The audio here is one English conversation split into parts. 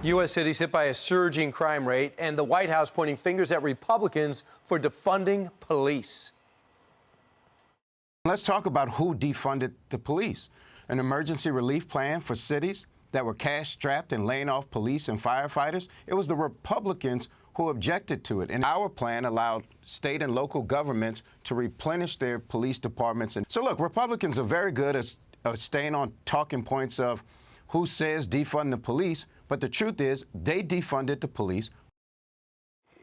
U.S. cities hit by a surging crime rate, and the White House pointing fingers at Republicans for defunding police. Let's talk about who defunded the police. An emergency relief plan for cities that were cash-strapped and laying off police and firefighters. It was the Republicans who objected to it. And our plan allowed state and local governments to replenish their police departments. And so, look, Republicans are very good at staying on talking points of who says defund the police, but the truth is they defunded the police.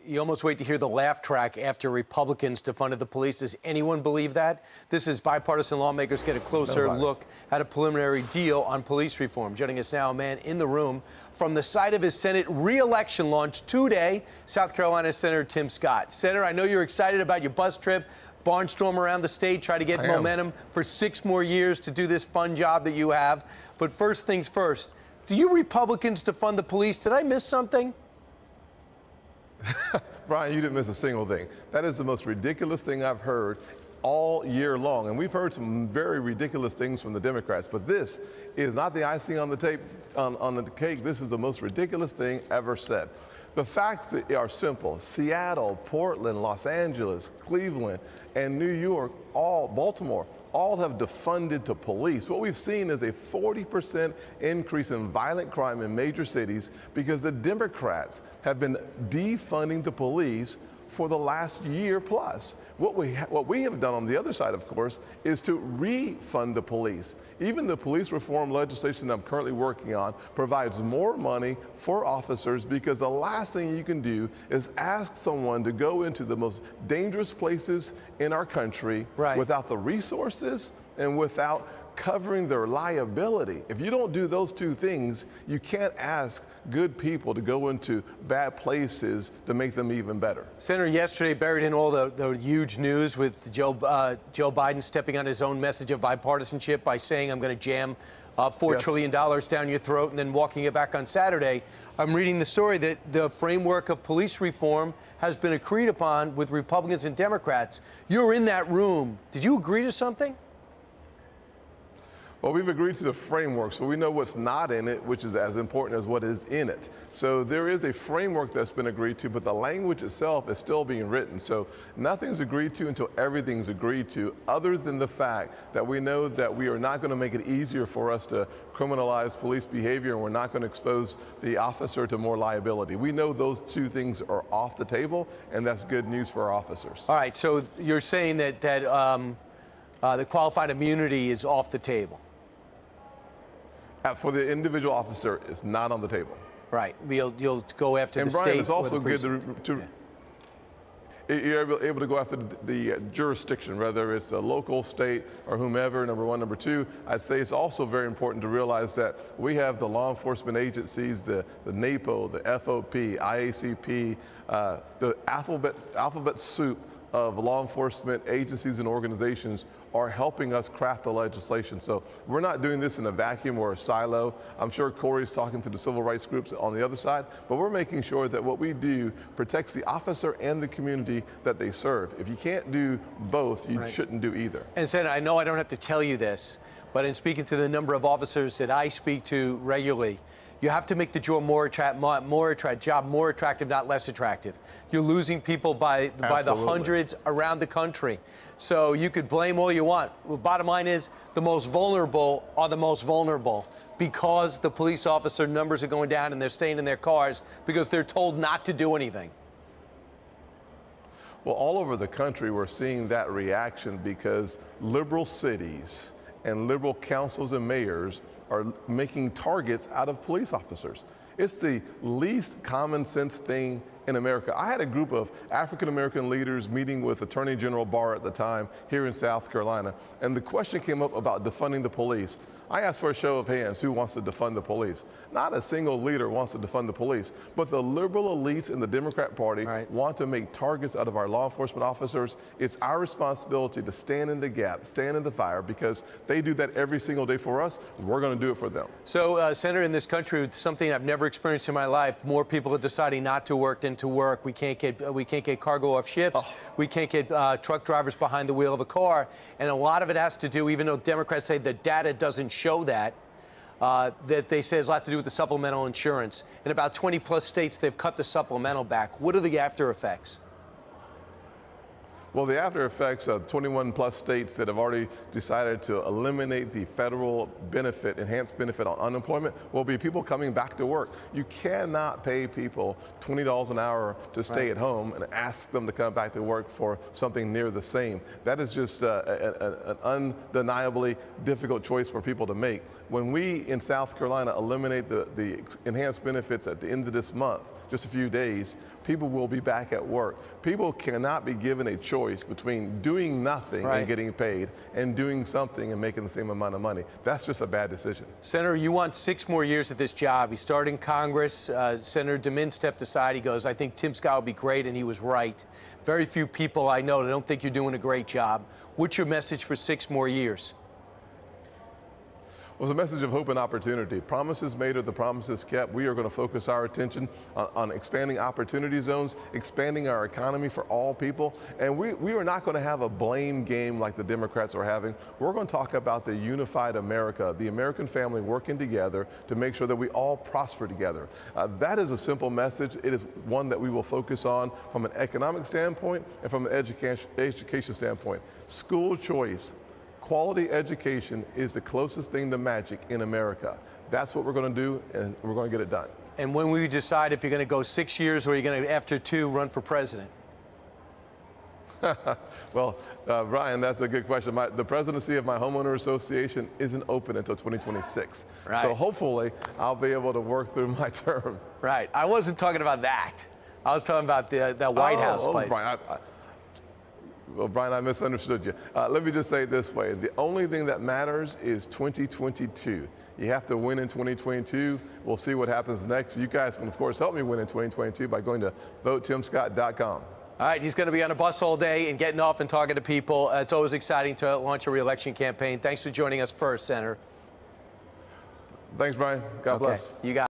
You almost wait to hear the laugh track after Republicans defunded the police. Does anyone believe that? This is bipartisan lawmakers get a closer look at a preliminary deal on police reform. Joining us now, a man in the room from the site of his Senate re-election launch today, South Carolina Senator Tim Scott. Senator, I know you're excited about your bus trip, barnstorm around the state, try to get momentum for 6 more years to do this fun job that you have. But first things first, do you Republicans defund the police? Did I miss something? Brian, you didn't miss a single thing. That is the most ridiculous thing I've heard all year long. And we've heard some very ridiculous things from the Democrats. But this is not the icing on the on the cake. This is the most ridiculous thing ever said. The facts are simple. Seattle, Portland, Los Angeles, Cleveland, and New York, Baltimore, all have defunded to police. What we've seen is a 40% increase in violent crime in major cities because the Democrats have been defunding the police for the last year plus. What we have done on the other side, of course, is to refund the police. Even the police reform legislation that I'm currently working on provides more money for officers because the last thing you can do is ask someone to go into the most dangerous places in our country without the resources and without covering their liability. If you don't do those two things, you can't ask good people to go into bad places to make them even better. Senator, yesterday buried in all the huge news with Joe Biden stepping on his own message of bipartisanship by saying, I'm going to jam $4 trillion down your throat and then walking it back on Saturday. I'm reading the story that the framework of police reform has been agreed upon with Republicans and Democrats. You're in that room. Did you agree to something? Well, we've agreed to the framework, so we know what's not in it, which is as important as what is in it. So there is a framework that's been agreed to, but the language itself is still being written. So nothing's agreed to until everything's agreed to, other than the fact that we know that we are not going to make it easier for us to criminalize police behavior, and we're not going to expose the officer to more liability. We know those two things are off the table, and that's good news for our officers. All right, so you're saying that the qualified immunity is off the table. For the individual officer, it's not on the table. Right. You'll go after the state. And Brian, it's also good to you're able to go after the jurisdiction, whether it's a local, state, or whomever, number one. Number two, I'd say it's also very important to realize that we have the law enforcement agencies, the NAPO, the FOP, IACP, the alphabet soup of law enforcement agencies and organizations are helping us craft the legislation. So we're not doing this in a vacuum or a silo. I'm sure Corey's talking to the civil rights groups on the other side, but we're making sure that what we do protects the officer and the community that they serve. If you can't do both, you shouldn't do either. And Senator, I know I don't have to tell you this, but in speaking to the number of officers that I speak to regularly, you have to make the job more attractive, not less attractive. You're losing people by the hundreds around the country. So you could blame all you want. The bottom line is the most vulnerable are the most vulnerable because the police officer numbers are going down and they're staying in their cars because they're told not to do anything. Well, all over the country, we're seeing that reaction because liberal cities and liberal councils and mayors are making targets out of police officers. It's the least common sense thing in America. I had a group of African-American leaders meeting with Attorney General Barr at the time here in South Carolina, and the question came up about defunding the police. I asked for a show of hands who wants to defund the police. Not a single leader wants to defund the police, but the liberal elites in the Democrat Party want to make targets out of our law enforcement officers. It's our responsibility to stand in the gap, stand in the fire, because they do that every single day for us. We're going to do it for them. So, Senator, in this country, it's something I've never experienced in my life. More people are deciding not to work than to work. We can't get cargo off ships. We can't get truck drivers behind the wheel of a car. And a lot of it has to do, even though Democrats say the data doesn't show that, that they say has a lot to do with the supplemental insurance. In about 20-plus states, they've cut the supplemental back. What are the after effects? Well, the after effects of 21-plus states that have already decided to eliminate the federal benefit, enhanced benefit on unemployment, will be people coming back to work. You cannot pay people $20 an hour to stay at home and ask them to come back to work for something near the same. That is just an undeniably difficult choice for people to make. When we in South Carolina eliminate the enhanced benefits at the end of this month, just a few days, people will be back at work. People cannot be given a choice between doing nothing and getting paid and doing something and making the same amount of money. That's just a bad decision. Senator, you want 6 more years at this job. He started in Congress. Senator DeMint stepped aside. He goes, I think Tim Scott will be great, and he was right. Very few people I know that don't think you're doing a great job. What's your message for 6 more years? Was a message of hope and opportunity. Promises made are the promises kept. We are going to focus our attention on expanding opportunity zones, expanding our economy for all people. And we are not going to have a blame game like the Democrats are having. We're going to talk about the unified America, the American family working together to make sure that we all prosper together. That is a simple message. It is one that we will focus on from an economic standpoint and from an education standpoint. School choice. Quality education is the closest thing to magic in America. That's what we're going to do, and we're going to get it done. And when will you decide if you're going to go 6 years or you're going to, after 2, run for president? Well, Brian, that's a good question. The presidency of my homeowner association isn't open until 2026. Right. So hopefully I'll be able to work through my term. Right. I wasn't talking about that. I was talking about the White House place. Brian, well, Brian, I misunderstood you. Let me just say it this way. The only thing that matters is 2022. You have to win in 2022. We'll see what happens next. You guys can, of course, help me win in 2022 by going to votetimscott.com. All right, he's going to be on a bus all day and getting off and talking to people. It's always exciting to launch a re-election campaign. Thanks for joining us first, Senator. Thanks, Brian. God bless. You got it.